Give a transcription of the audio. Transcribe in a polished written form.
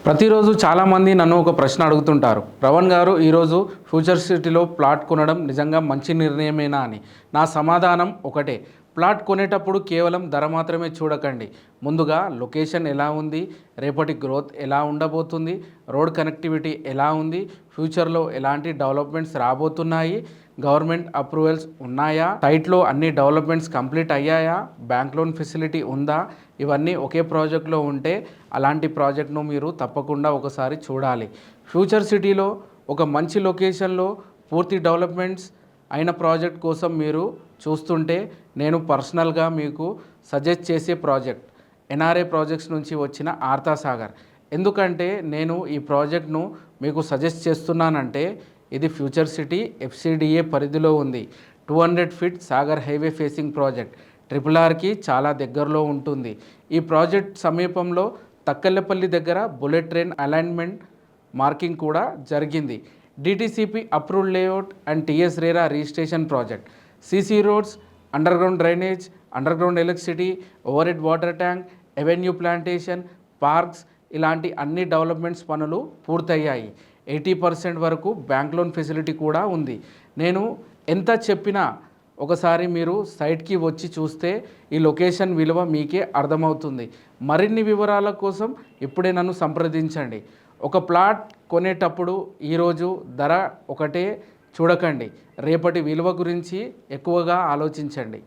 ప్రతిరోజు చాలామంది నన్ను ఒక ప్రశ్న అడుగుతుంటారు, ప్రవణ్ గారు ఈరోజు ఫ్యూచర్ సిటీలో ప్లాట్ కొనడం నిజంగా మంచి నిర్ణయమేనా అని. నా సమాధానం ఒకటే, ప్లాట్ కొనేటప్పుడు కేవలం ధర మాత్రమే చూడకండి. ముందుగా లొకేషన్ ఎలా ఉంది, రేపటి గ్రోత్ ఎలా ఉండబోతుంది, రోడ్ కనెక్టివిటీ ఎలా ఉంది, ఫ్యూచర్లో ఎలాంటి డెవలప్మెంట్స్ రాబోతున్నాయి, గవర్నమెంట్ అప్రూవల్స్ ఉన్నాయా, సైట్లో అన్ని డెవలప్మెంట్స్ కంప్లీట్ అయ్యాయా, బ్యాంక్ లోన్ ఫెసిలిటీ ఉందా, ఇవన్నీ ఒకే ప్రాజెక్ట్లో ఉంటే అలాంటి ప్రాజెక్ట్ను మీరు తప్పకుండా ఒకసారి చూడాలి. ఫ్యూచర్ సిటీలో ఒక మంచి లొకేషన్లో పూర్తి డెవలప్మెంట్స్ అయిన ప్రాజెక్ట్ కోసం మీరు చూస్తుంటే నేను పర్సనల్గా మీకు సజెస్ట్ చేసే ప్రాజెక్ట్ ఎన్ఆర్ఏ ప్రాజెక్ట్స్ నుంచి వచ్చిన ఆర్తాసాగర్. ఎందుకంటే నేను ఈ ప్రాజెక్ట్ను మీకు సజెస్ట్ చేస్తున్నానంటే ఇది ఫ్యూచర్ సిటీ ఎఫ్సిడిఏ పరిధిలో ఉంది. 200 feet Sagar highway facing project RRRకి చాలా దగ్గరలో ఉంటుంది. ఈ ప్రాజెక్ట్ సమీపంలో తక్కల్లపల్లి దగ్గర బుల్లెట్ ట్రైన్ అలైన్మెంట్ మార్కింగ్ కూడా జరిగింది. DTCP approved layout and TS RERA registration project. CC roads, underground drainage, underground electricity, over head water tank, avenue plantation, parks ఇలాంటి అన్ని డెవలప్మెంట్స్ పనులు పూర్తయ్యాయి. 80% వరకు బ్యాంక్ లోన్ ఫెసిలిటీ కూడా ఉంది. నేను ఎంత చెప్పినా ఒకసారి మీరు సైట్కి వచ్చి చూస్తే ఈ లొకేషన్ విలువ మీకే అర్థమవుతుంది. మరిన్ని వివరాల కోసం ఇప్పుడే నన్ను సంప్రదించండి. ఒక ప్లాట్ కొనేటప్పుడు ఈరోజు ధర ఒకటే చూడకండి, రేపటి విలువ గురించి ఎక్కువగా ఆలోచించండి.